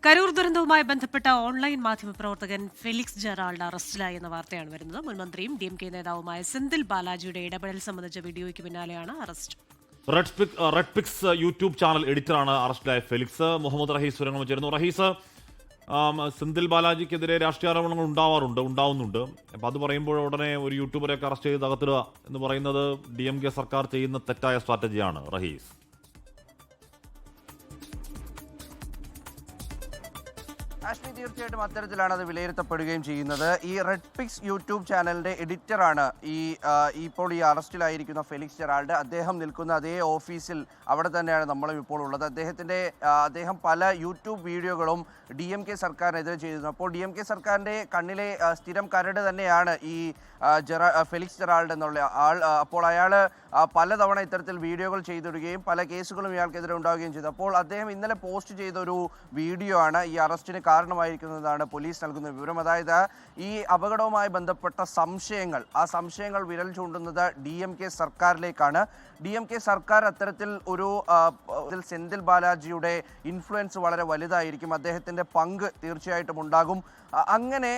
കരൂർ ദുരന്തവുമായി ബന്ധപ്പെട്ട ഓൺലൈൻ മാധ്യമപ്രവർത്തകൻ Felix Gerald അറസ്റ്റിലായി എന്ന വാർത്തയാണ് വരുന്നത്. മുൻമന്ത്രിയും DMK നേതാവുമായ സെന്തിൽ ബാലാജിയുടെ ഇടപെടൽ സംബന്ധിച്ച വീഡിയോയ്ക്ക് പിന്നാലെയാണ് arrest. Red pix YouTube channel എഡിറ്ററാണ് അറസ്റ്റിലായ ഫെലിക്സ്. മുഹമ്മദ് റഹീസ് വിവരങ്ങൾ ചേരുന്നു. റഹീസ്, സെന്തിൽ ബാലാജിക്കെതിരെ രാഷ്ട്രീയ ആരോപണങ്ങൾ ഉണ്ടാവുന്നുണ്ട്. അപ്പോൾ അത് പറയുമ്പോൾ ഉടനെ ഒരു യൂട്യൂബറെയൊക്കെ അറസ്റ്റ് ചെയ്ത് അകത്തിടുക എന്ന് പറയുന്നത് DMK സർക്കാർ ചെയ്യുന്ന തെറ്റായ സ്ട്രാറ്റജിയാണ്. റഹീസ്, ആഷ്മി, തീർച്ചയായിട്ടും അത്തരത്തിലാണ് അത് വിലയിരുത്തപ്പെടുകയും ചെയ്യുന്നത്. ഈ റെഡ് പിക്സ് യൂട്യൂബ് ചാനലിന്റെ എഡിറ്ററാണ് ഇപ്പോൾ ഈ അറസ്റ്റിലായിരിക്കുന്ന ഫെലിക്സ് ജെറാൾഡ്. അദ്ദേഹം നിൽക്കുന്ന അതേ ഓഫീസിൽ അവിടെ തന്നെയാണ് നമ്മളും ഇപ്പോൾ ഉള്ളത്. അദ്ദേഹം പല യൂട്യൂബ് വീഡിയോകളും DMK സർക്കാരിനെതിരെ ചെയ്തിരുന്നു. അപ്പോൾ DMK സർക്കാരിന്റെ കണ്ണിലെ സ്ഥിരം കരട് തന്നെയാണ് ഈ ഫെലിക്സ് ജെറാൾഡ് എന്നുള്ള ആൾ. അപ്പോൾ അയാൾ പലതവണ ഇത്തരത്തിൽ വീഡിയോകൾ ചെയ്തിടുകയും പല കേസുകളും ഇയാൾക്കെതിരെ ഉണ്ടാവുകയും ചെയ്തു. അപ്പോൾ അദ്ദേഹം ഇന്നലെ പോസ്റ്റ് ചെയ്ത ഒരു വീഡിയോ ആണ് ഈ അറസ്റ്റിന് കാരണമായിരിക്കുന്നതാണ് പോലീസ് നൽകുന്ന വിവരം. അതായത് ഈ അപകടവുമായി ബന്ധപ്പെട്ട ആ സംശയങ്ങൾ വിരൽ ചൂണ്ടുന്നത് DMK സർക്കാരിലേക്കാണ്. DMK സർക്കാർ അത്തരത്തിൽ ഒരു സെന്തിൽ ബാലാജിയുടെ ഇൻഫ്ലുവൻസ് വളരെ വലുതായിരിക്കും. അദ്ദേഹത്തിൻ്റെ പങ്ക് തീർച്ചയായിട്ടും ഉണ്ടാകും. അങ്ങനെ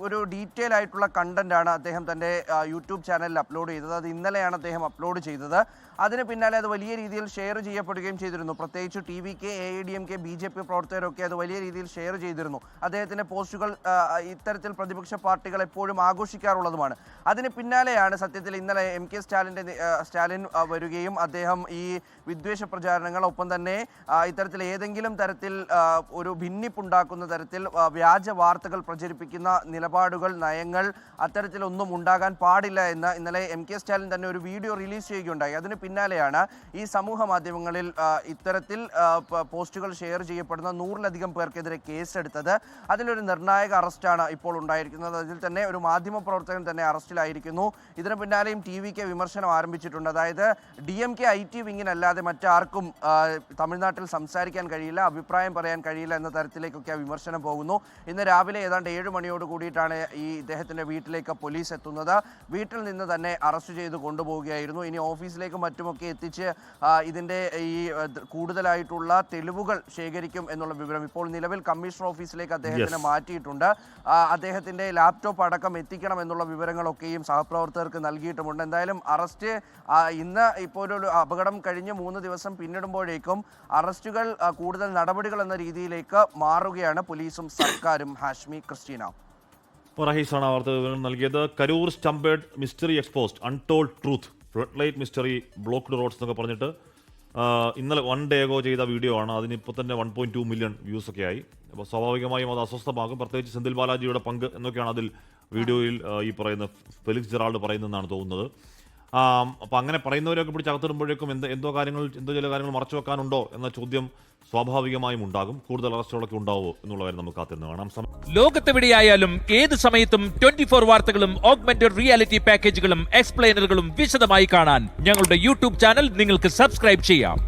ഒരു ഡീറ്റെയിൽ ആയിട്ടുള്ള കണ്ടന്റാണ് അദ്ദേഹം തൻ്റെ യൂട്യൂബ് ചാനലിൽ അപ്ലോഡ് ചെയ്തത്. അത് ഇന്നലെയാണ് അദ്ദേഹം അപ്ലോഡ് ചെയ്തത്. അതിന് പിന്നാലെ അത് വലിയ രീതിയിൽ ഷെയർ ചെയ്യപ്പെടുകയും ചെയ്തിരുന്നു. പ്രത്യേകിച്ച് TVK, AIDMK, BJP പ്രവർത്തകരൊക്കെ അത് വലിയ രീതിയിൽ ഷെയർ ചെയ്തിരുന്നു. അദ്ദേഹത്തിൻ്റെ പോസ്റ്റുകൾ ഇത്തരത്തിൽ പ്രതിപക്ഷ പാർട്ടികൾ എപ്പോഴും ആഘോഷിക്കാറുള്ളതുമാണ്. അതിന് പിന്നാലെയാണ് സത്യത്തിൽ ഇന്നലെ MK സ്റ്റാലിൻ വരികയും അദ്ദേഹം ഈ വിദ്വേഷ പ്രചാരണങ്ങൾ, ഒപ്പം തന്നെ ഇത്തരത്തിൽ ഏതെങ്കിലും തരത്തിൽ ഒരു ഭിന്നിപ്പുണ്ടാക്കുന്ന തരത്തിൽ വ്യാജ വാർത്തകൾ പ്രചരിപ്പിക്കുന്ന നിലപാടുകൾ, നയങ്ങൾ അത്തരത്തിലൊന്നും ഉണ്ടാകാൻ പാടില്ല എന്ന് ഇന്നലെ MK സ്റ്റാലിൻ തന്നെ ഒരു വീഡിയോ റിലീസ് ചെയ്യുകയുണ്ടായി. അതിന് പിന്നാലെയാണ് ഈ സമൂഹ മാധ്യമങ്ങളിൽ ഇത്തരത്തിൽ പോസ്റ്റുകൾ ഷെയർ ചെയ്യപ്പെടുന്ന 100-ലധികം പേർക്കെതിരെ കേസെടുത്തത്. അതിലൊരു നിർണായക അറസ്റ്റാണ് ഇപ്പോൾ ഉണ്ടായിരിക്കുന്നത്. അതിൽ തന്നെ ഒരു മാധ്യമ പ്രവർത്തകൻ തന്നെ അറസ്റ്റിലായിരിക്കുന്നു. ഇതിന് പിന്നാലെയും TVK വിമർശനം ആരംഭിച്ചിട്ടുണ്ട്. അതായത് DMK IT വിങ്ങിനല്ലാതെ മറ്റാർക്കും തമിഴ്നാട്ടിൽ സംസാരിക്കാൻ കഴിയില്ല, അഭിപ്രായം പറയാൻ കഴിയില്ല എന്ന തരത്തിലേക്കൊക്കെ വിമർശനം പോകുന്നു. ഇന്ന് രാവിലെ ഏതാണ്ട് 7 മണിയോട് കൂടിയിട്ടാണ് ഈ ഇദ്ദേഹത്തിൻ്റെ വീട്ടിലേക്ക് പോലീസ് എത്തുന്നത്. വീട്ടിൽ നിന്ന് തന്നെ അറസ്റ്റ് ചെയ്ത് കൊണ്ടുപോവുകയായിരുന്നു. ഇനി ഓഫീസിലേക്കും മറ്റുമൊക്കെ എത്തിച്ച് ഇതിൻ്റെ ഈ കൂടുതലായിട്ടുള്ള തെളിവുകൾ ശേഖരിക്കും എന്നുള്ള വിവരം ഇപ്പോൾ നിലവിൽ കമ്മീഷണർ ഓഫീസിലേക്ക് അദ്ദേഹത്തിനെ മാറ്റിയിട്ടുണ്ട്. അദ്ദേഹത്തിൻ്റെ ലാപ്ടോപ്പ് അടക്കം എത്തിക്കണം എന്നുള്ള വിവരങ്ങളൊക്കെയും സഹപ്രവർത്തകർക്ക് നൽകിയിട്ടുമുണ്ട്. എന്തായാലും അറസ്റ്റ് ഇന്ന് ഇപ്പോൾ ഒരു അപകടം കഴിഞ്ഞ് 3 ദിവസം പിന്നിടുമ്പോഴേക്കും അറസ്റ്റുകൾ കൂടുതൽ നടപടികൾ എന്ന രീതിയിലേക്ക് മാറുകയാണ് പോലീസും സർക്കാരും. ഹാഷ്മി, ക്രിസ്റ്റീന. റഹീസാണ് വാർത്ത വിവരം നൽകിയത്. Karur stampede mystery exposed, untold truth, red light mystery, blocked roads എന്നൊക്കെ പറഞ്ഞിട്ട് ഇന്നലെ 1 day ago ചെയ്ത വീഡിയോ ആണ്. അതിനിപ്പോൾ തന്നെ 1.2 million വ്യൂസ് ഒക്കെ ആയി. അപ്പോൾ സ്വാഭാവികമായും അത് അസ്വസ്ഥമാകും. പ്രത്യേകിച്ച് സെന്തിൽ ബാലാജിയുടെ പങ്ക് എന്നൊക്കെയാണ് അതിൽ വീഡിയോയിൽ ഈ പറയുന്ന ഫെലിക്സ് ജെറാൾഡ് പറയുന്നതെന്നാണ് തോന്നുന്നത്. അപ്പോൾ അങ്ങനെ പറയുന്നവരൊക്കെ പിടിച്ച് അകത്തിടുമ്പോഴേക്കും എന്തോ ചില കാര്യങ്ങൾ മറച്ചു വെക്കാനുണ്ടോ എന്ന ചോദ്യം സ്വാഭാവികമായും ഉണ്ടാകും. കൂടുതൽ അറസ്റ്റുകളൊക്കെ ഉണ്ടാവോ എന്നുള്ള കാര്യം നമുക്ക് കാത്തിരുന്ന് കാണാം. ലോകത്തെവിടെയായാലും ഏത് സമയത്തും 24 വാർത്തകളും ഓഗ്മെന്റഡ് റിയാലിറ്റി പാക്കേജുകളും എക്സ്പ്ലെയിനറുകളും വിശദമായി കാണാൻ ഞങ്ങളുടെ യൂട്യൂബ് ചാനൽ നിങ്ങൾക്ക് സബ്സ്ക്രൈബ് ചെയ്യാം.